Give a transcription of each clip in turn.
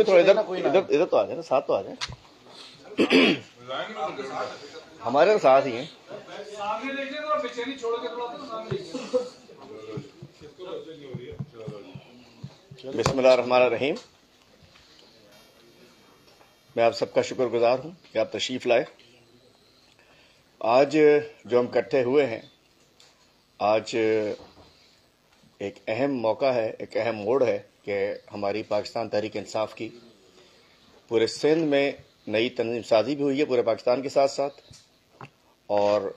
भी थोड़ा इधर इधर इधर तो आ जाए ना, साथ तो आ जाए। हमारे तो साथ ही हैं। बिस्मिल्लाहिर्रहमानिर्रहीम। मैं आप सबका शुक्रगुजार हूं कि आप तशरीफ लाए। आज जो हम इकट्ठे हुए हैं, आज एक अहम मौका है, एक अहम मोड़ है कि हमारी पाकिस्तान तहरीक इंसाफ की पूरे सिंध में नई तंजीम साजी भी हुई है पूरे पाकिस्तान के साथ साथ, और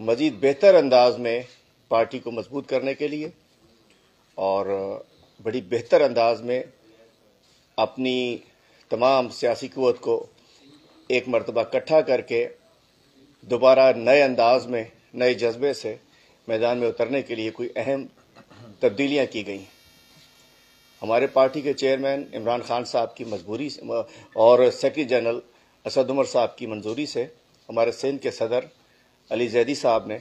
मज़ीद बेहतर अंदाज में पार्टी को मजबूत करने के लिए और बड़ी बेहतर अंदाज में अपनी तमाम सियासी क़ुव्वत को एक मरतबा इकट्ठा करके दोबारा नए अंदाज में, नए जज्बे से मैदान में उतरने के लिए कोई अहम तब्दीलियाँ की गई। हमारे पार्टी के चेयरमैन इमरान खान साहब की मजबूरी और सेक्रेटरी जनरल असद उमर साहब की मंजूरी से हमारे सिंध के सदर अली जैदी साहब ने,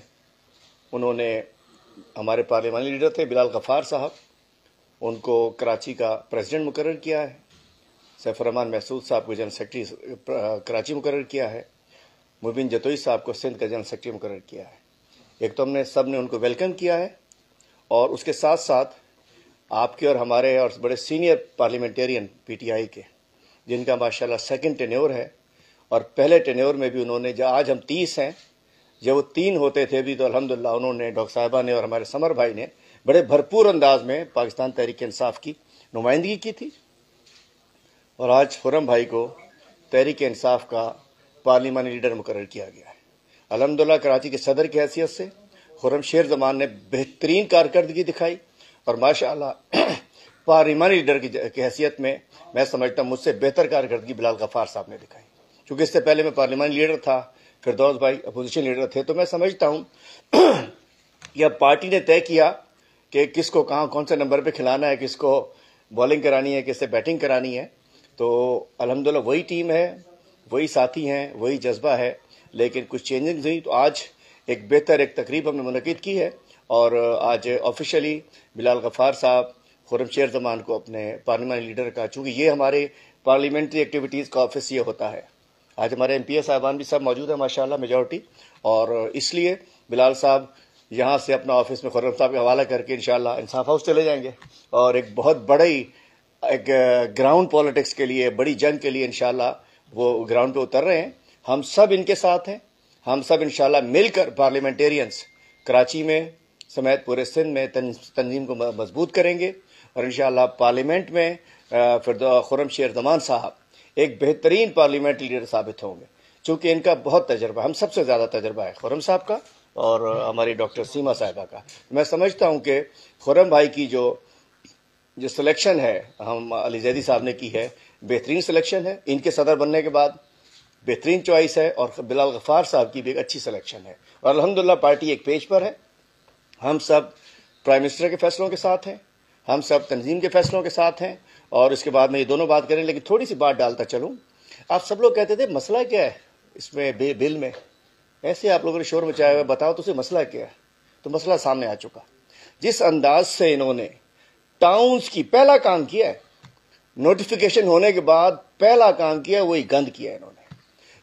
उन्होंने हमारे पार्लियामानी लीडर थे बिलाल गफ़ार साहब, उनको कराची का प्रेसिडेंट मुकर्रर किया है। सैफुर्रहमान महसूद साहब को जनरल सेक्रेटरी कराची मुकर्रर किया है। मुबिन जतोई साहब को सिंध का जनरल सेक्रेटरी मुकर्रर किया है। एक तो हमने सब ने उनको वेलकम किया है, और उसके साथ साथ आपके और हमारे और बड़े सीनियर पार्लियामेंटेरियन पीटीआई के, जिनका माशाल्लाह सेकंड टेन्योर है, और पहले टेन्योर में भी उन्होंने, जब आज हम 30 हैं, जब वो 3 होते थे भी, तो अल्हम्दुलिल्लाह उन्होंने, डॉक्टर साहिबा ने और हमारे समर भाई ने बड़े भरपूर अंदाज में पाकिस्तान तहरीक इंसाफ की नुमाइंदगी की थी। और आज खुर्रम भाई को तहरीक इंसाफ का पार्लियामानी लीडर मुकर्रर किया गया है। अल्हम्दुलिल्लाह कराची के सदर की हैसियत से खुर्रम शेर जमान ने बेहतरीन कारकर्दगी दिखाई, और माशाअल्लाह पार्लियामानी लीडर की हैसियत में मैं समझता हूँ मुझसे बेहतर कारकर्दगी बिलाल गफ़ार साहब ने दिखाई। क्योंकि इससे पहले मैं पार्लियामानी लीडर था, फिरदौस भाई अपोजिशन लीडर थे, तो मैं समझता हूँ कि अब पार्टी ने तय किया कि किसको कहाँ कौन से नंबर पर खिलाना है, किसको बॉलिंग करानी है, किससे बैटिंग करानी है। तो अल्हम्दुलिल्लाह वही टीम है, वही साथी हैं, वही जज्बा है, लेकिन कुछ चेंजिंग हुई। तो आज एक बेहतर एक तकरीब हमने मुनक़िद की है, और आज ऑफिशियली बिलाल गफ़ार साहब खुर्रम शेर जमान को अपने पार्लियामानी लीडर का, चूँकि ये हमारे पार्लियामेंट्री एक्टिविटीज़ का ऑफिस ये होता है। आज हमारे MPA साहबान भी सब मौजूद है माशाल्लाह मेजॉरिटी, और इसलिए बिलाल साहब यहाँ से अपना ऑफिस में खुर्रम साहब का हवाला करके इंशाअल्लाह इंसाफ हाउस चले जाएंगे, और एक बहुत बड़ी एक ग्राउंड पॉलिटिक्स के लिए, बड़ी जंग के लिए इंशाअल्लाह वो ग्राउंड पे उतर रहे हैं। हम सब इनके साथ हैं, हम सब इंशाअल्लाह मिलकर पार्लियामेंटेरियंस कराची में समेत पूरे सिंध में तंजीम को मजबूत करेंगे, और इंशाअल्लाह पार्लियामेंट में फिर खुर्रम शेर जमान साहब एक बेहतरीन पार्लियामेंट्री लीडर साबित होंगे, चूँकि इनका बहुत तजर्बा, हम सबसे ज़्यादा तजर्बा है खुर्रम साहब का और हमारी डॉक्टर सीमा साहिबा का। मैं समझता हूँ कि खुर्रम भाई की जो सिलेक्शन है हम अली जैदी साहब ने की है, बेहतरीन सिलेक्शन है। इनके सदर बनने के बाद बेहतरीन चॉइस है, और बिलाल गफ़ार साहब की भी एक अच्छी सिलेक्शन है, और अल्हम्दुलिल्लाह पार्टी एक पेज पर है। हम सब प्राइम मिनिस्टर के फैसलों के साथ हैं, हम सब तंजीम के फैसलों के साथ हैं, और इसके बाद में ये दोनों बात करें। लेकिन थोड़ी सी बात डालता चलूँ, आप सब लोग कहते थे मसला क्या है इसमें बिल में, ऐसे आप लोगों ने शोर मचाया हुआ, बताओ तो उसे मसला क्या है। तो मसला सामने आ चुका। जिस अंदाज से इन्होंने टाउन्स की पहला काम किया है, नोटिफिकेशन होने के बाद पहला काम किया है, वही गंद किया है इन्होंने।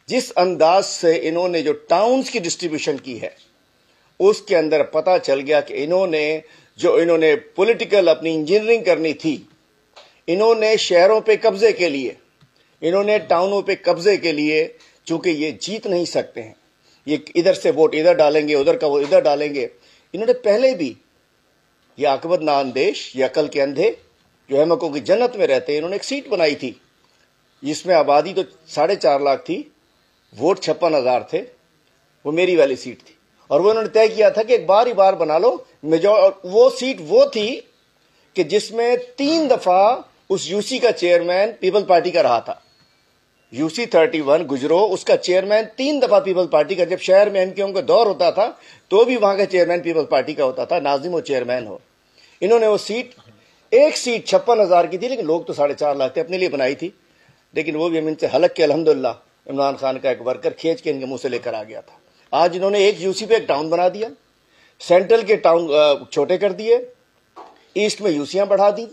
जिस अंदाज से इन्होंने जो टाउन्स की डिस्ट्रीब्यूशन की है, उसके अंदर पता चल गया कि इन्होंने पॉलिटिकल अपनी इंजीनियरिंग करनी थी। इन्होंने शहरों पे कब्जे के लिए, इन्होंने टाउनों पे कब्जे के लिए, चूंकि ये जीत नहीं सकते हैं, ये इधर से वोट इधर डालेंगे, उधर का वो इधर डालेंगे। इन्होंने पहले भी ये आकबत नाअंदेश, ये अकल के अंधे जो अहमकों की जन्नत में रहते हैं, इन्होंने एक सीट बनाई थी जिसमें आबादी तो 4.5 लाख थी, वोट 56,000 थे, वो मेरी वाली सीट थी, और वो इन्होंने तय किया था कि एक बार ही बार बना लो वो सीट वो थी कि जिसमें 3 दफा उस यूसी का चेयरमैन पीपल पार्टी का रहा था। यूसी 31 गुजरो, उसका चेयरमैन 3 दफा पीपल पार्टी का, जब शहर में एमक्यूएम का दौर होता था तो भी वहां का चेयरमैन पीपल पार्टी का होता था, नाजिम वो चेयरमैन हो। इन्होंने वो सीट, एक सीट 56,000 की थी, लेकिन लोग तो 4.5 लाख थे, अपने लिए बनाई थी। लेकिन वो भी हम इनसे हलक के अल्हम्दुलिल्लाह इमरान खान का एक वर्कर खींच के इनके मुंह से लेकर आ गया था। आज इन्होंने एक यूसी पे एक टाउन बना दिया, सेंट्रल के टाउन छोटे कर दिए, ईस्ट में यूसियां बढ़ा दी,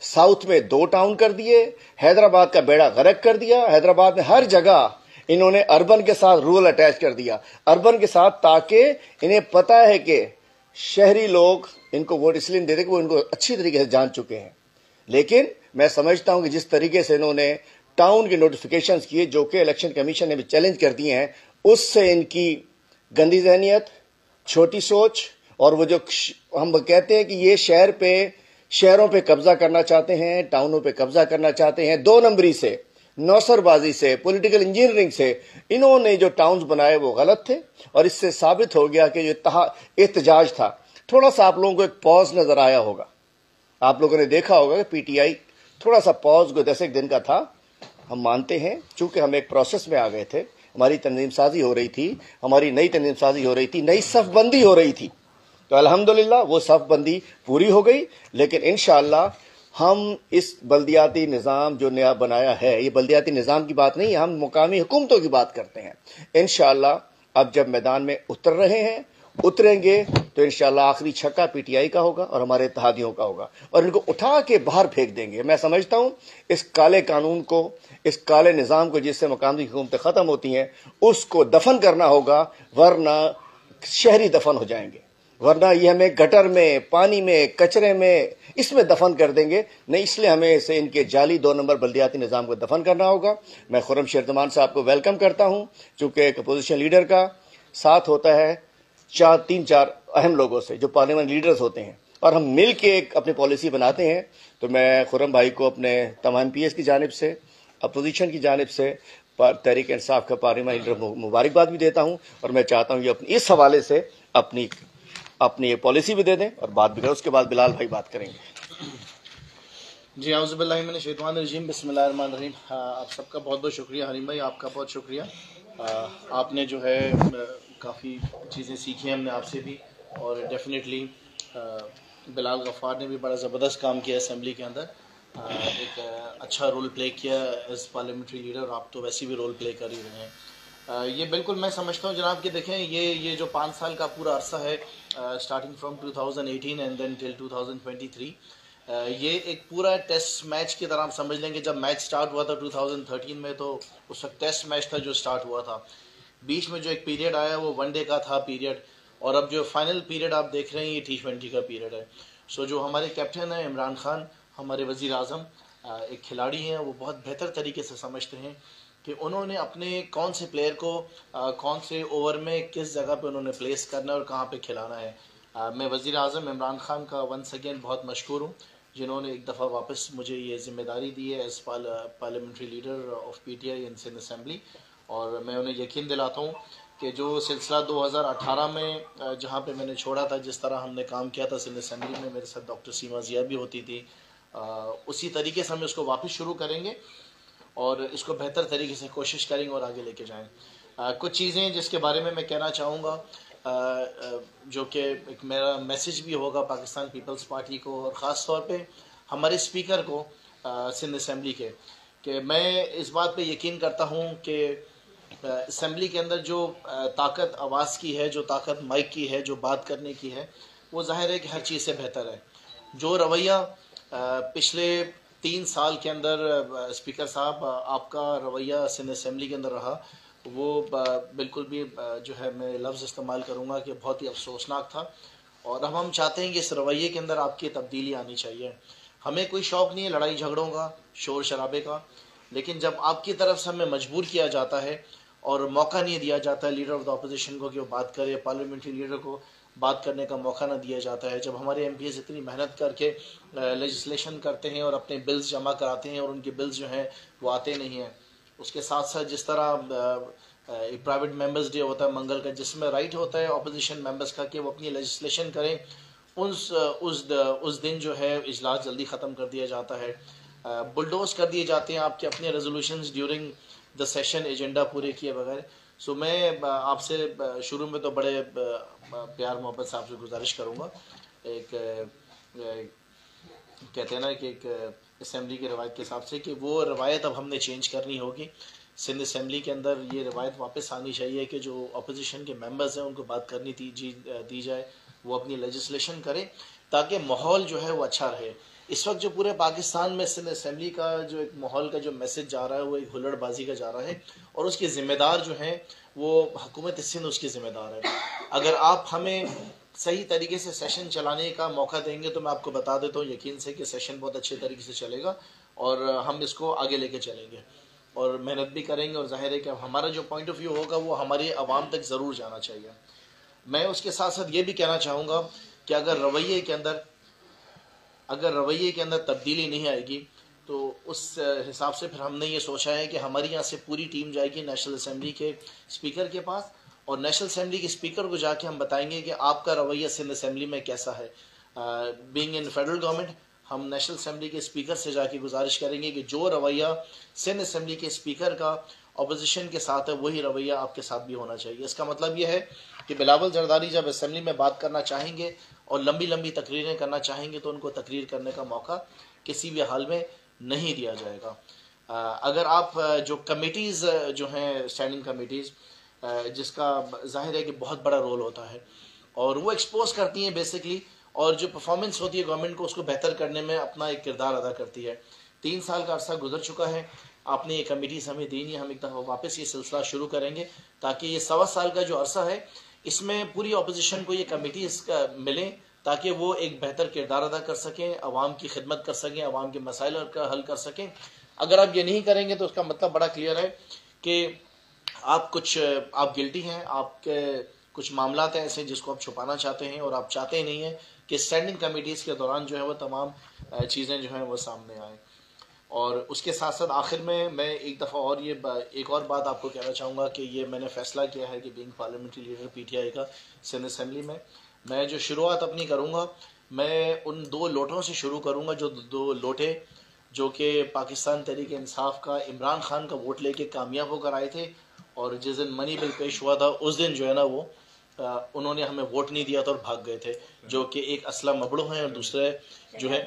साउथ में 2 टाउन कर दिए, हैदराबाद का बेड़ा गर्क कर दिया। हैदराबाद में हर जगह इन्होंने अर्बन के साथ रूरल अटैच कर दिया, अर्बन के साथ, ताकि इन्हें पता है कि शहरी लोग इनको वोट इसलिए देते कि वो इनको अच्छी तरीके से जान चुके हैं। लेकिन मैं समझता हूं कि जिस तरीके से इन्होंने टाउन के नोटिफिकेशंस किए, जो कि इलेक्शन कमीशन ने भी चैलेंज कर दिए हैं, उससे इनकी गंदी जहनियत, छोटी सोच, और वो जो हम कहते हैं कि ये शहरों पे कब्जा करना चाहते हैं, टाउनों पे कब्जा करना चाहते हैं, 2 नंबरी से, नौसरबाजी से, पॉलिटिकल इंजीनियरिंग से इन्होंने जो टाउन्स बनाए वो गलत थे। और इससे साबित हो गया कि जो एहतजाज था, थोड़ा सा आप लोगों को एक पॉज नजर आया होगा। आप लोगों ने देखा होगा कि पीटीआई थोड़ा सा पॉज को 10 एक दिन का था। हम मानते हैं, चूंकि हम एक प्रोसेस में आ गए थे, हमारी तंजीम साजी हो रही थी, हमारी नई तंजीम साजी हो रही थी, नई सफबंदी हो रही थी, तो अल्हम्दुलिल्लाह वो सफबंदी पूरी हो गई। लेकिन इंशाअल्लाह हम इस बल्दियाती निज़ाम जो नया बनाया है, ये बल्दियाती निज़ाम की बात नहीं है, हम मुकामी हुकूमतों की बात करते हैं। इंशाअल्लाह अब जब मैदान में उतर रहे हैं, उतरेंगे, तो इंशाअल्लाह आखिरी छक्का पीटीआई का होगा और हमारे इत्तेहादियों का होगा, और इनको उठा के बाहर फेंक देंगे। मैं समझता हूं इस काले कानून को, इस काले निज़ाम को, जिससे मुकामी हुकूमतें ख़त्म होती हैं, उसको दफन करना होगा, वरना शहरी दफन हो जाएंगे, वरना ये हमें गटर में, पानी में, कचरे में, इसमें दफन कर देंगे। नहीं, इसलिए हमें इसे इनके जाली 2 नंबर बल्दियाती निज़ाम को दफन करना होगा। मैं खुर्रम शेरजमान साहब को वेलकम करता हूं, चूंकि एक अपोजिशन लीडर का साथ होता है 3-4 अहम लोगों से, जो पार्लियामेंट लीडर्स होते हैं, और हम मिल के एक अपनी पॉलिसी बनाते हैं। तो मैं खुर्रम भाई को अपने तमाम पीएस की जानिब से, अपोजिशन की जानिब से, तहरीक इंसाफ का पार्लियामेंट लीडर मुबारकबाद भी देता हूं, और मैं चाहता हूं कि इस हवाले से अपनी ये पॉलिसी भी दे दें और बात भी करें। उसके बाद बिलाल भाई बात करेंगे। जी, औज़ुबिल्लाहि मिनश शैतानिर रजीम, बिस्मिल्लाहिर्रहमानिर्रहीम। आप सबका बहुत बहुत शुक्रिया। हरीम भाई, आपका बहुत शुक्रिया। आपने जो है काफ़ी चीज़ें सीखी हैं हमने आपसे भी, और डेफिनेटली बिलाल गफ़ार ने भी बड़ा ज़बरदस्त काम किया असेंबली के अंदर, एक अच्छा रोल प्ले किया एज पार्लियामेंट्री लीडर, और आप तो वैसे भी रोल प्ले कर ही रहे हैं। ये बिल्कुल मैं समझता हूँ जनाब कि देखें, ये जो 5 साल का पूरा अरसा है, starting from 2018 and then till 2023, ये एक पूरा टेस्ट मैच की तरह आप समझ लेंगे। जब मैच स्टार्ट हुआ था 2013 में, तो उस वक्त टेस्ट मैच था जो स्टार्ट हुआ था। बीच में जो एक पीरियड आया वो वनडे का था पीरियड, और अब जो फाइनल पीरियड आप देख रहे हैं ये T20 का पीरियड है। सो जो हमारे कैप्टन हैं इमरान खान, हमारे वज़ीर आज़म, एक खिलाड़ी हैं, वो बहुत बेहतर तरीके से समझते हैं कि उन्होंने अपने कौन से प्लेयर को कौन से ओवर में किस जगह पे उन्होंने प्लेस करना है और कहाँ पे खिलाना है। मैं वज़ीर आज़म इमरान खान का वंस अगेन बहुत मशकूर हूँ, जिन्होंने एक दफ़ा वापस मुझे ये ज़िम्मेदारी दी है as parliamentary leader of PTI in Sindh assembly. और मैं उन्हें यकीन दिलाता हूँ कि जो सिलसिला 2018 में जहाँ पे मैंने छोड़ा था, जिस तरह हमने काम किया था सिंध असेंबली में, मेरे साथ डॉक्टर सीमा ज़िया भी होती थी, उसी तरीके से हम इसको वापस शुरू करेंगे और इसको बेहतर तरीके से कोशिश करेंगे और आगे लेके जाएं। कुछ चीज़ें जिसके बारे में मैं कहना चाहूँगा, जो कि एक मेरा मैसेज भी होगा पाकिस्तान पीपल्स पार्टी को, और ख़ास तौर पे हमारे स्पीकर को सिंध असेंबली के, कि मैं इस बात पे यकीन करता हूँ कि असेंबली के अंदर जो ताकत आवाज़ की है, जो ताकत माइक की है, जो बात करने की है, वो ज़ाहिर है कि हर चीज़ से बेहतर है। जो रवैया पिछले 3 साल के अंदर स्पीकर साहब आपका रवैया सिंध असेंबली के अंदर रहा, वो बिल्कुल भी जो है मैं लफ्ज़ इस्तेमाल करूँगा कि बहुत ही अफसोसनाक था। और अब हम चाहते हैं कि इस रवैये के अंदर आपकी तब्दीली आनी चाहिए। हमें कोई शौक़ नहीं है लड़ाई झगड़ों का, शोर शराबे का, लेकिन जब आपकी तरफ से हमें मजबूर किया जाता है और मौका नहीं दिया जाता है लीडर ऑफ द अपोजिशन को कि वो बात करे, पार्लियामेंट्री लीडर को बात करने का मौका ना दिया जाता है, जब हमारे एमपीएस इतनी मेहनत करके लेजिस्लेशन करते हैं और अपने बिल्स जमा कराते हैं और उनके बिल्स जो हैं वो आते नहीं हैं, उसके साथ साथ जिस तरह प्राइवेट मेंबर्स डे होता है मंगल का, जिसमें राइट होता है अपोजिशन मेंबर्स का कि वो अपनी लेजिस्लेशन करें, उस दिन जो है इजलास जल्दी ख़त्म कर दिया जाता है, बुलडोज कर दिए जाते हैं आपके अपने resolutions during the session, agenda पूरे किए बगैर। सो मैं आपसे शुरू में तो बड़े प्यार मोहब्बत से आपसे गुजारिश करूँगा, एक कहते हैं ना कि एक असेंबली की रवायत के हिसाब से, कि वो रवायत अब हमने चेंज करनी होगी। सिंध असेंबली के अंदर ये रवायत वापस आनी चाहिए कि जो अपोजिशन के मेंबर्स हैं उनको बात करनी दी जाए, वो अपनी लेजिस्लेशन करें ताकि माहौल जो है वो अच्छा रहे। इस वक्त जो पूरे पाकिस्तान में सिंध असेंबली का जो एक माहौल का जो मैसेज जा रहा है वो एक हुल्लड़बाजी का जा रहा है, और उसके ज़िम्मेदार जो हैं वो हुकूमत सिंध उसकी ज़िम्मेदार है। अगर आप हमें सही तरीके से सेशन चलाने का मौका देंगे तो मैं आपको बता देता हूँ यकीन से कि सेशन बहुत अच्छे तरीके से चलेगा और हम इसको आगे लेके चलेंगे और मेहनत भी करेंगे, और जाहिर है कि हमारा जो पॉइंट ऑफ व्यू होगा वो हमारी आवाम तक ज़रूर जाना चाहिए। मैं उसके साथ साथ ये भी कहना चाहूँगा कि अगर रवैये के अंदर तब्दीली नहीं आएगी तो उस हिसाब से फिर हमने ये सोचा है कि हमारी यहाँ से पूरी टीम जाएगी नेशनल असेंबली के स्पीकर के पास, और नेशनल असेंबली के स्पीकर को जाके हम बताएंगे कि आपका रवैया सिंध असेंबली में कैसा है। बीइंग इन फेडरल गवर्नमेंट, हम नेशनल असेंबली के स्पीकर से जाके गुजारिश करेंगे कि जो रवैया सिंध असेंबली के स्पीकर का अपोजिशन के साथ है वही रवैया आपके साथ भी होना चाहिए। इसका मतलब यह है कि बिलावल जरदारी जब असेंबली में बात करना चाहेंगे और लंबी लंबी तकरीरें करना चाहेंगे तो उनको तकरीर करने का मौका किसी भी हाल में नहीं दिया जाएगा। अगर आप जो कमेटीज़ जो हैं स्टैंडिंग कमेटीज़, जिसका जाहिर है कि बहुत बड़ा रोल होता है और वो एक्सपोज करती हैं बेसिकली, और जो परफॉर्मेंस होती है गवर्नमेंट को उसको बेहतर करने में अपना एक किरदार अदा करती है। 3 साल का अरसा गुजर चुका है, आपने ये कमेटीज़ हमें दी नहीं, हम एक दफ़ा वापस ये सिलसिला शुरू करेंगे ताकि ये 1.25 साल का जो अरसा है इसमें पूरी अपोजिशन को ये कमेटीज़ मिले ताकि वो एक बेहतर किरदार अदा कर सकें, आवाम की खिदमत कर सकें, आवाम के मसाइल का हल कर सकें। अगर आप ये नहीं करेंगे तो उसका मतलब बड़ा क्लियर है कि आप गिल्टी हैं, आपके कुछ मामलात हैं ऐसे जिसको आप छुपाना चाहते हैं और आप चाहते ही नहीं हैं कि स्टैंडिंग कमेटीज़ के दौरान जो है वो तमाम चीज़ें जो हैं वो सामने आएँ। और उसके साथ साथ आखिर में मैं एक दफ़ा और एक और बात आपको कहना चाहूँगा कि ये मैंने फ़ैसला किया है कि बीइंग पार्लियामेंट्री लीडर पीटीआई का सिंध असेंबली में, मैं जो शुरुआत अपनी करूँगा मैं उन 2 लोटों से शुरू करूँगा, जो 2 लोटे जो कि पाकिस्तान तहरीक इंसाफ का इमरान खान का वोट लेके कामयाब होकर आए थे, और जिस दिन मनी बिल पेश हुआ था उस दिन जो है ना वो उन्होंने हमें वोट नहीं दिया था और भाग गए थे, जो कि एक असलम मबड़ू हैं और दूसरे जो है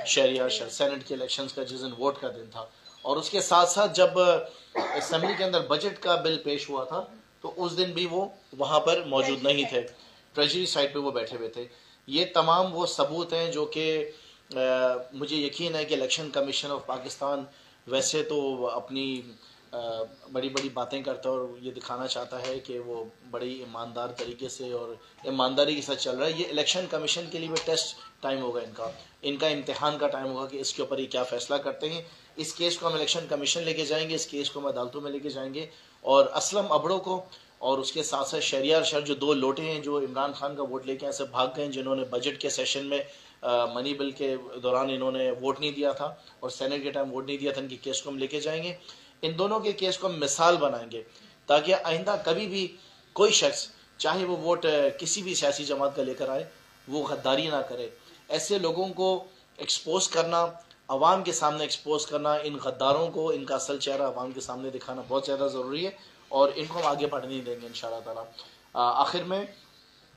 शहरियार सेनेट के इलेक्शंस का जिस दिन वोट का दिन था। और उसके साथ साथ जब असेंबली के अंदर बजट का बिल पेश हुआ था तो उस दिन भी वो वहाँ पर मौजूद नहीं थे, ट्रेजरी साइड पे वो बैठे हुए थे। ये तमाम वो सबूत हैं जो कि मुझे यकीन है कि इलेक्शन कमीशन ऑफ पाकिस्तान वैसे तो अपनी बड़ी बड़ी बातें करता है और ये दिखाना चाहता है कि वो बड़ी ईमानदार तरीके से और ईमानदारी के साथ चल रहा है। ये इलेक्शन कमीशन के लिए भी टेस्ट टाइम होगा, इनका इम्तिहान का टाइम होगा कि इसके ऊपर ये क्या फ़ैसला करते हैं। इस केस को हम इलेक्शन कमीशन लेके जाएंगे, इस केस को हम अदालतों में लेके जाएंगे, और असलम अबड़ों को और उसके साथ साथ शहरियार शहर जो 2 लोटे हैं जो इमरान खान का वोट लेके ऐसे भाग गए, जिन्होंने बजट के सेशन में मनी बिल के दौरान इन्होंने वोट नहीं दिया था और सेनेट के टाइम वोट नहीं दिया था, इनके केस को हम लेके जाएंगे। इन दोनों के केस को हम मिसाल बनाएंगे ताकि आइंदा कभी भी कोई शख्स चाहे वो वोट किसी भी सियासी जमात का लेकर आए वो गद्दारी ना करे। ऐसे लोगों को एक्सपोज करना, अवाम के सामने एक्सपोज करना, इन गद्दारों को इनका असल चेहरा अवाम के सामने दिखाना बहुत ज़्यादा ज़रूरी है और इनको हम आगे बढ़ने नहीं देंगे इंशाअल्लाह ताला। आखिर में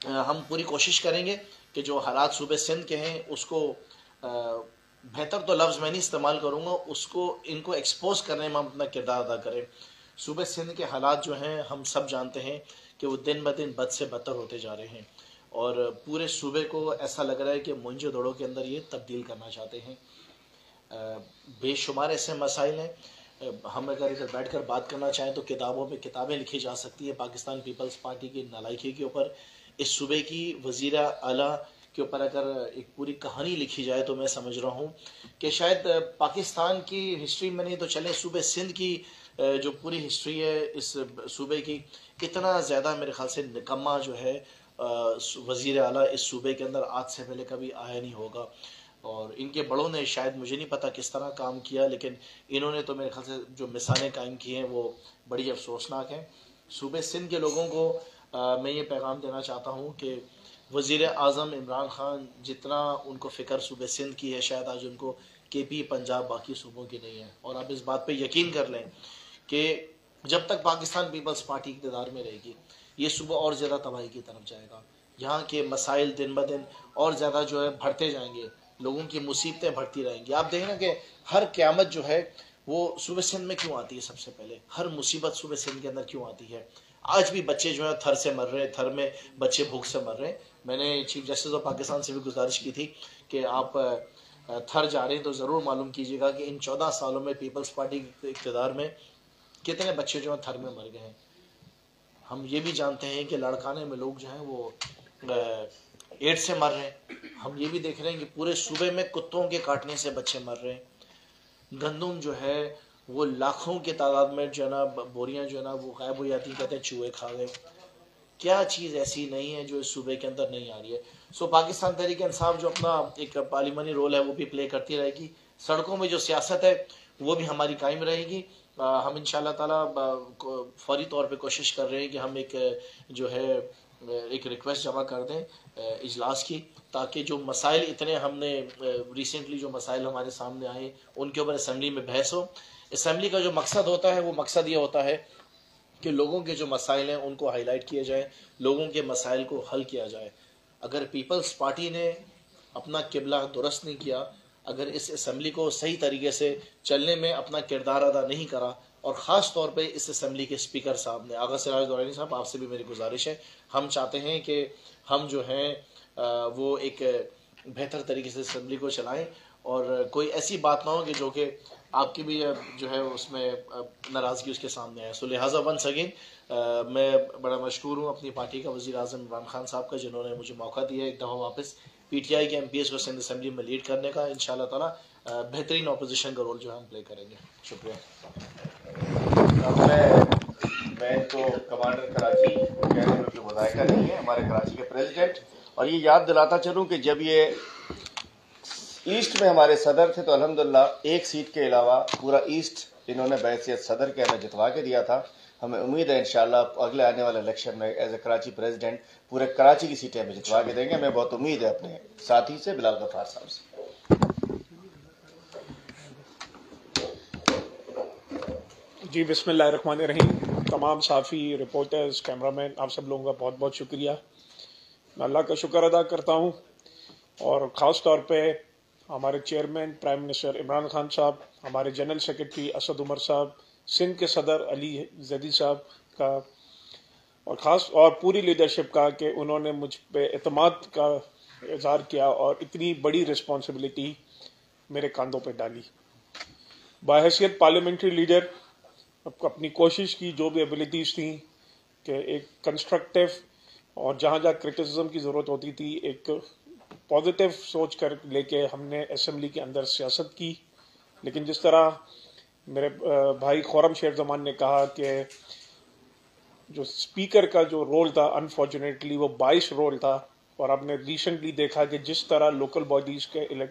हम पूरी कोशिश करेंगे कि जो हालात सूबे सिंध के हैं उसको बेहतर तो लफ्ज़ मैं नहीं इस्तेमाल करूँगा, उसको इनको एक्सपोज करने में हम अपना किरदार अदा करें। सूबे सिंध के हालात जो हैं हम सब जानते हैं कि वो दिन ब दिन बद से बदतर होते जा रहे हैं और पूरे सूबे को ऐसा लग रहा है कि मुंजे दौड़ों के अंदर ये तब्दील करना चाहते हैं। बेशुमार ऐसे मसाइल हैं, हम अगर इधर बैठ कर बात करना चाहें तो किताबों में किताबें लिखी जा सकती है पाकिस्तान पीपल्स पार्टी की नालायकी के ऊपर। इस सूबे की वज़ीर आला के ऊपर अगर एक पूरी कहानी लिखी जाए तो मैं समझ रहा हूँ कि शायद पाकिस्तान की हिस्ट्री में नहीं तो चले सूबे सिंध की जो पूरी हिस्ट्री है इस सूबे की, इतना ज़्यादा मेरे ख्याल से निकम्मा जो है वज़ीर आला इस सूबे के अंदर आज से पहले कभी आया नहीं होगा। और इनके बड़ों ने शायद मुझे नहीं पता किस तरह काम किया, लेकिन इन्होंने तो मेरे ख्याल से जो मिसालें कायम की हैं वो बड़ी अफसोसनाक हैं। सूबे सिंध के लोगों को मैं ये पैगाम देना चाहता हूँ कि वज़ीर आज़म इमरान खान जितना उनको फ़िक्र सूबे सिंध की है शायद आज उनको KP पंजाब बाकी सूबों की नहीं है। और आप इस बात पे यकीन कर लें कि जब तक पाकिस्तान पीपल्स पार्टी इक़्तिदार में रहेगी ये सूबा और ज़्यादा तबाही की तरफ जाएगा। यहाँ के मसाइल दिन ब दिन और ज़्यादा जो है बढ़ते जाएंगे, लोगों की मुसीबतें बढ़ती रहेंगी। आप देखें ना कि हर क़यामत जो है वो सूबे सिंध में क्यों आती है, सबसे पहले हर मुसीबत सूबे सिंध के अंदर क्यों आती है। आज भी बच्चे जो है थर से मर रहे हैं, थर में बच्चे भूख से मर रहे हैं। मैंने चीफ जस्टिस ऑफ पाकिस्तान से भी गुजारिश की थी कि आप थर जा रहे हैं तो ज़रूर मालूम कीजिएगा कि इन 14 सालों में पीपल्स पार्टी के इक़्तिदार में कितने बच्चे जो हैं थर में मर गए हैं। हम ये भी जानते हैं कि लड़काने में लोग जो हैं वो एड्स से मर रहे हैं। हम ये भी देख रहे हैं कि पूरे सूबे में कुत्तों के काटने से बच्चे मर रहे हैं। गंदम जो है वो लाखों की तादाद में जो है ना बोरियां जो है ना वो गायब हो जाती हैं, कहते हैं चूहे खा गए। क्या चीज़ ऐसी नहीं है जो इस सूबे के अंदर नहीं आ रही है। सो पाकिस्तान तहरीक इंसाफ जो अपना एक पार्लिमानी रोल है वो भी प्ले करती रहेगी। सड़कों में जो सियासत है वो भी हमारी कायम रहेगी। हम इंशाल्लाह ताला फौरी तौर पे कोशिश कर रहे हैं कि हम एक जो है एक रिक्वेस्ट जमा कर दें इजलास की, ताकि जो मसाइल इतने हमने रिसेंटली जो मसाइल हमारे सामने आए उनके ऊपर असम्बली में बहस हो। असम्बली का जो मकसद होता है वो मकसद ये होता है कि लोगों के जो मसाइल हैं उनको हाईलाइट किया जाए, लोगों के मसाइल को हल किया जाए। अगर पीपल्स पार्टी ने अपना किबला दुरुस्त नहीं किया, अगर इस असम्बली को सही तरीके से चलने में अपना किरदार अदा नहीं करा, और ख़ास तौर पे इस असम्बली के स्पीकर साहब ने, आगा सिराज दुरानी साहब, आपसे भी मेरी गुजारिश है, हम चाहते हैं कि हम जो हैं वो एक बेहतर तरीके से असम्बली को चलाएं और कोई ऐसी बात ना हो कि जो कि आपकी भी जो है उसमें नाराज़गी उसके सामने आए। सो लिहाजा वंस अगेन मैं बड़ा मशहूर हूँ अपनी पार्टी का वज़ीर आज़म इमरान खान साहब का, जिन्होंने मुझे मौका दिया एक दफ़ा वापस PTI के MPs को सिंध असम्बली में लीड करने का। इंशाल्लाह ताला बेहतरीन अपोजिशन का रोल जो है हम प्ले करेंगे। शुक्रिया। मैं तो कमांडर कराची कहने में कोई वज़ायका नहीं है, हमारे कराची के प्रेसिडेंट। और ये याद दिलाता चलूँ कि जब ये ईस्ट में हमारे सदर थे तो अल्हम्दुलिल्लाह एक सीट के अलावा पूरा ईस्ट इन्होंने बैसियत सदर के हमें जितवा के दिया था। हमें उम्मीद है इंशाल्लाह अगले आने वाले इलेक्शन में एज ए कराची प्रेसिडेंट पूरे कराची की सीटें हमें जितवा के देंगे। हमें बहुत उम्मीद है अपने साथी से बिलाल गफ्फार साहब से। जी बिस्मिल्लाहिर्रहमानिर्रहीम। तमाम साफ़ी, रिपोर्टर्स, कैमरामैन, आप सब लोगों का बहुत बहुत शुक्रिया। मैं अल्लाह का शुक्र अदा करता हूँ और ख़ास तौर पे हमारे chairman prime minister Imran Khan साहब, हमारे जनरल सेक्रेटरी असद उमर साहब, सिंध के सदर अली जदी साहब का और ख़ास और पूरी लीडरशिप का कि उन्होंने मुझ पे एतमाद का इज़हार किया और इतनी बड़ी रिस्पॉन्सिबिलिटी मेरे कंधों पे डाली। बाहैसियत पार्लियामेंट्री लीडर अपनी कोशिश की, जो भी एबिलिटीज़ थी कि एक कंस्ट्रक्टिव और जहाँ जहाँ क्रिटिसिज्म की ज़रूरत होती थी एक पॉजिटिव सोच कर लेके हमने असम्बली के अंदर सियासत की। लेकिन जिस तरह मेरे भाई खुर्रम शेर जमान ने कहा कि जो स्पीकर का जो रोल था अनफॉर्चुनेटली वो 22 रोल था, और आपने रिसेंटली देखा कि जिस तरह लोकल बॉडीज़ के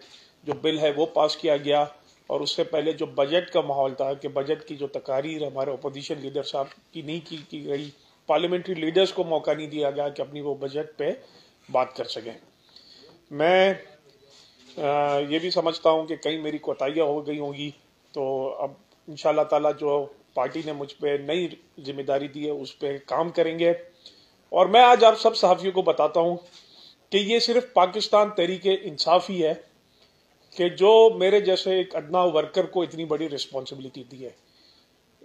जो बिल है वो पास किया गया, और उससे पहले जो बजट का माहौल था कि बजट की जो तकारीर हमारे अपोजिशन लीडर साहब की नहीं की गई, पार्लियामेंट्री लीडर्स को मौका नहीं दिया गया कि अपनी वो बजट पे बात कर सकें। मैं ये भी समझता हूँ कि कहीं मेरी कोताहियाँ हो गई होंगी, तो अब इंशाल्लाह ताला जो पार्टी ने मुझ पे नई जिम्मेदारी दी है उस पर काम करेंगे। और मैं आज आप सब सहाफ़ियों को बताता हूँ कि ये सिर्फ पाकिस्तान तहरीक इंसाफ ही है कि जो मेरे जैसे एक अदना वर्कर को इतनी बड़ी रिस्पॉन्सिबिलिटी दी है।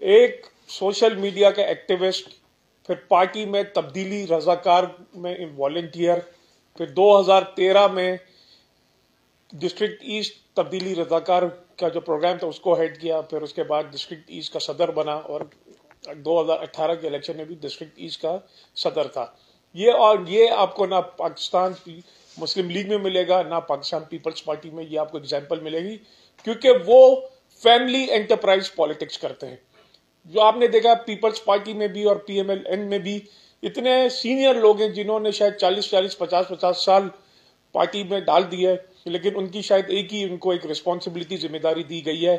एक सोशल मीडिया का एक्टिविस्ट, फिर पार्टी में तब्दीली रजाकार में वॉलंटियर, फिर 2013 में डिस्ट्रिक्ट ईस्ट तब्दीली रजाकार का जो प्रोग्राम था उसको हेड किया, फिर उसके बाद डिस्ट्रिक्ट ईस्ट का सदर बना और 2018 के इलेक्शन में भी डिस्ट्रिक्ट ईस्ट का सदर था। ये आपको ना पाकिस्तान मुस्लिम लीग में मिलेगा ना पाकिस्तान पीपल्स पार्टी में, ये आपको एग्जाम्पल मिलेगी, क्योंकि वो फैमिली एंटरप्राइज पॉलिटिक्स करते हैं। जो आपने देखा पीपल्स पार्टी में भी और PMLN में भी इतने सीनियर लोग हैं जिन्होंने शायद 40-40, 50-50 साल पार्टी में डाल दिए, लेकिन उनकी शायद एक ही उनको एक रिस्पॉन्सिबिलिटी जिम्मेदारी दी गई है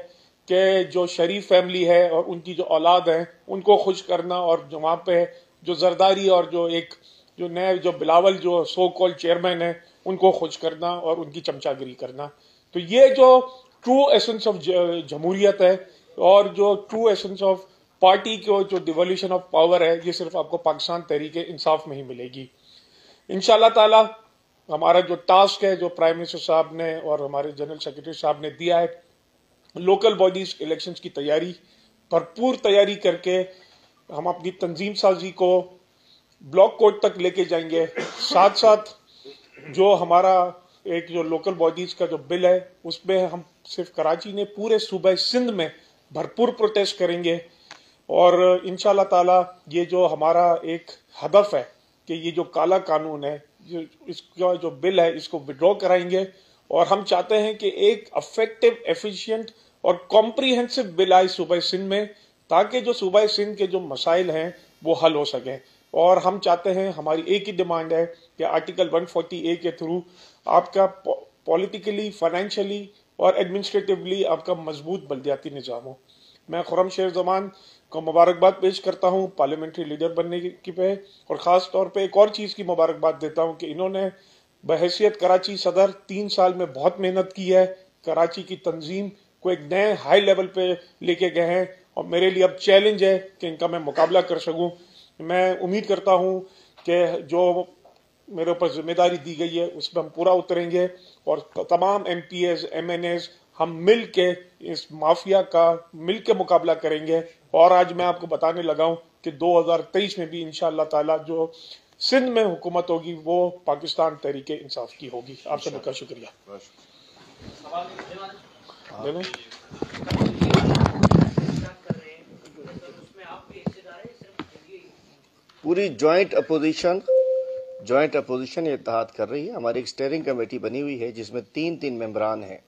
कि जो शरीफ फैमिली है और उनकी जो औलाद है उनको खुश करना, और जो वहाँ पे जो जरदारी और जो एक जो नए जो बिलावल जो सो कॉल्ड चेयरमैन है उनको खुश करना और उनकी चमचागिरी करना। तो ये जो ट्रू एसेंस ऑफ जमहूरियत है और जो ट्रू एसेंस ऑफ पार्टी को जो डिवोल्यूशन ऑफ पावर है, ये सिर्फ आपको पाकिस्तान तहरीक इंसाफ में ही मिलेगी। इंशाल्लाह ताला हमारा जो टास्क है जो प्राइम मिनिस्टर साहब ने और हमारे जनरल सेक्रेटरी साहब ने दिया है, लोकल बॉडीज इलेक्शंस की तैयारी, भरपूर तैयारी करके हम अपनी तंजीम साजी को ब्लॉक कोर्ट तक लेके जाएंगे। साथ साथ जो हमारा एक जो लोकल बॉडीज का जो बिल है उसमें हम सिर्फ कराची ने पूरे सूबे सिंध में भरपूर प्रोटेस्ट करेंगे और इंशाल्लाह ताला ये जो हमारा एक हदफ है कि ये जो काला कानून है, जो इसका जो बिल है, इसको विड्रॉ कराएंगे और हम चाहते हैं कि एक इफेक्टिव, एफिशिएंट और कॉम्प्रिहेंसिव बिल आए सूबे सिंध में, ताकि जो सूबे सिंध के जो मसाइल हैं वो हल हो सके। और हम चाहते हैं, हमारी एक ही डिमांड है कि आर्टिकल 140A के थ्रू आपका पॉलिटिकली, फाइनेंशियली और एडमिनिस्ट्रेटिवली आपका मजबूत बल्दियाती निज़ाम हो। मैं खुर्रम शेर ज़मान को मुबारकबाद पेश करता हूँ पार्लियामेंट्री लीडर बनने की पे, और ख़ास तौर पे एक और चीज़ की मुबारकबाद देता हूँ कि इन्होंने बहैसियत कराची सदर 3 साल में बहुत मेहनत की है, कराची की तंजीम को एक नए हाई लेवल पे लेके गए हैं और मेरे लिए अब चैलेंज है कि इनका मैं मुकाबला कर सकूँ। मैं उम्मीद करता हूँ कि जो मेरे ऊपर जिम्मेदारी दी गई है उसमें हम पूरा उतरेंगे और तमाम MPs, MNAs हम मिल के इस माफिया का मिल के मुकाबला करेंगे। और आज मैं आपको बताने लगा हूं कि 2023 में भी इंशाअल्लाह ताला जो सिंध में हुकूमत होगी वो पाकिस्तान तहरीके इंसाफ की होगी। आप सबका शुक्रिया। पूरी जॉइंट अपोजिशन ये इत्तेहाद कर रही है। हमारी एक स्टीयरिंग कमेटी बनी हुई है जिसमें 3 मेंबरान हैं।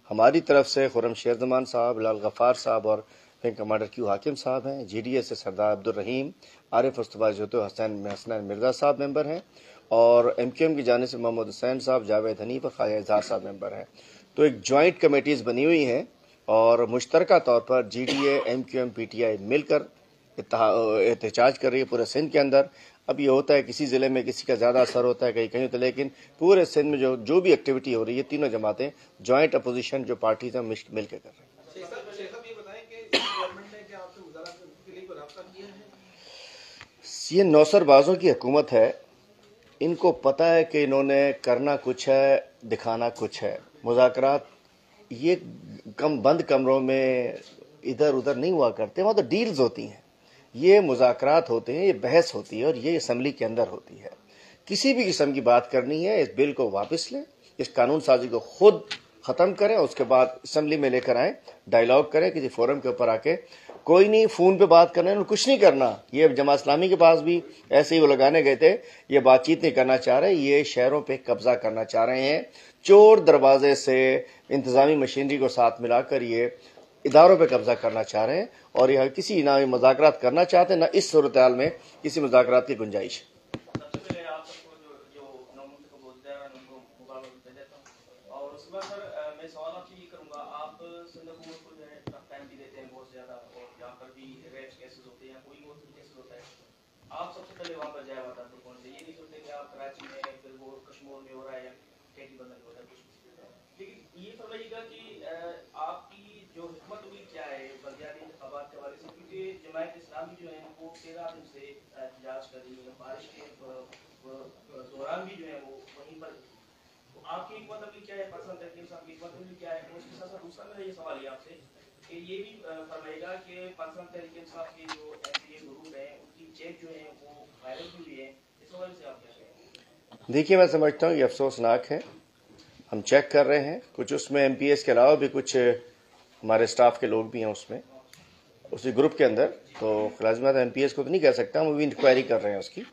हमारी तरफ से खुर्रम शेर ज़मान साहब, लाल गफ़ार साहब और विंग कमांडर क्यू हाकिम साहब हैं। GDA से सरदार अब्दुल रहीम, आरिफ मुस्तफ़ा जोतो, हसनैन मिर्ज़ा साहब मेंबर हैं और MQM की जानिब से मोहम्मद हुसैन साहब, जावेद हनीफ और ख्वाजा इज़हार साहब मेंबर हैं। तो एक जॉइंट कमेटीज़ बनी हुई हैं और मुश्तरका तौर पर GDA, MQM, PTI मिलकर एहतजाज कर रही है पूरे सिंध के अंदर। अब ये होता है किसी ज़िले में किसी का ज़्यादा असर होता है, कहीं होता है, लेकिन पूरे सिंध में जो भी एक्टिविटी हो रही है, तीनों जमातें, जॉइंट अपोजिशन जो पार्टीज हैं मिल के कर रहे हैं। ये नौसरबाजों की हुकूमत है, इनको पता है कि इन्होंने करना कुछ है, दिखाना कुछ है। मुज़ाकरात ये बंद कमरों में इधर उधर नहीं हुआ करते, वहाँ तो डील्स होती हैं। ये मुज़ाकरात होते हैं, ये बहस होती है और ये असम्बली के अंदर होती है। किसी भी किस्म की बात करनी है, इस बिल को वापस लें, इस कानून साजी को खुद ख़त्म करें, उसके बाद असम्बली में लेकर आएँ, डायलॉग करें किसी फोरम के ऊपर आके। कोई नहीं फ़ोन पे बात करना है, कुछ नहीं करना। ये जमात इस्लामी के पास भी ऐसे ही वो लगाने गए थे, ये बातचीत नहीं करना चाह रहे, ये शहरों पे कब्जा करना चाह रहे हैं। चोर दरवाजे से इंतज़ामी मशीनरी को साथ मिलाकर ये इदारों पे कब्जा करना चाह रहे हैं और यह किसी ना मुज़ाकरात करना चाहते, ना इस सूरत हाल में किसी मुज़ाकरात की गुंजाइश। आप सबसे पहले वहाँ पर जाए बताते कौन से, ये नहीं सोचते कि आप कराची में फिर वो कश्मीर में हो रहा है या कैटी बंद हो रहा है कुछ। लेकिन ये फरमाइएगा कि आपकी जो हिकमत हुई क्या है बल्दियाती इंतखाबात के हवाले से, क्योंकि जमायत इस्लामी जो है वो 13 दिन से एहतजाज कर रही है, बारिश के दौरान भी जो है वो वहीं पर। तो आपकी हिकमत अमली क्या है, पर्सनल तहरीक साहब की हिकमत अमली क्या है? और उसके साथ साथ दूसरा मेरा ये सवाल है आपसे कि ये भी फरमाइएगा कि पर्सनल तहरीक साहब के जो MPA ग्रुप है उनकी चेक जो है वो वायरल हुई है, इस हवाले से आप क्या कहेंगे? देखिए, मैं समझता हूँ ये अफसोसनाक है। हम चेक कर रहे हैं, कुछ उसमें MPS के अलावा भी कुछ हमारे स्टाफ के लोग भी हैं उसमें, उसी ग्रुप के अंदर। तो लाज़िमत MPS को तो नहीं कह सकता, हम भी इंक्वायरी कर रहे हैं उसकी,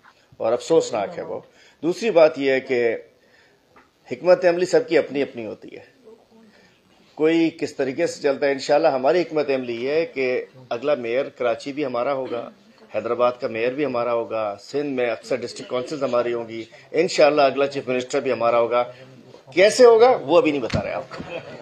और अफसोसनाक है वो। दूसरी बात यह है कि हिकमत अमली सबकी अपनी अपनी होती है, कोई किस तरीके से चलता है। इंशाल्लाह हमारी हिकमत अमली ये है कि अगला मेयर कराची भी हमारा होगा, हैदराबाद का मेयर भी हमारा होगा, सिंध में अक्सर डिस्ट्रिक्ट काउंसिल्स हमारी होंगी, इंशाल्लाह अगला चीफ मिनिस्टर भी हमारा होगा। कैसे होगा वो अभी नहीं बता रहे आपको।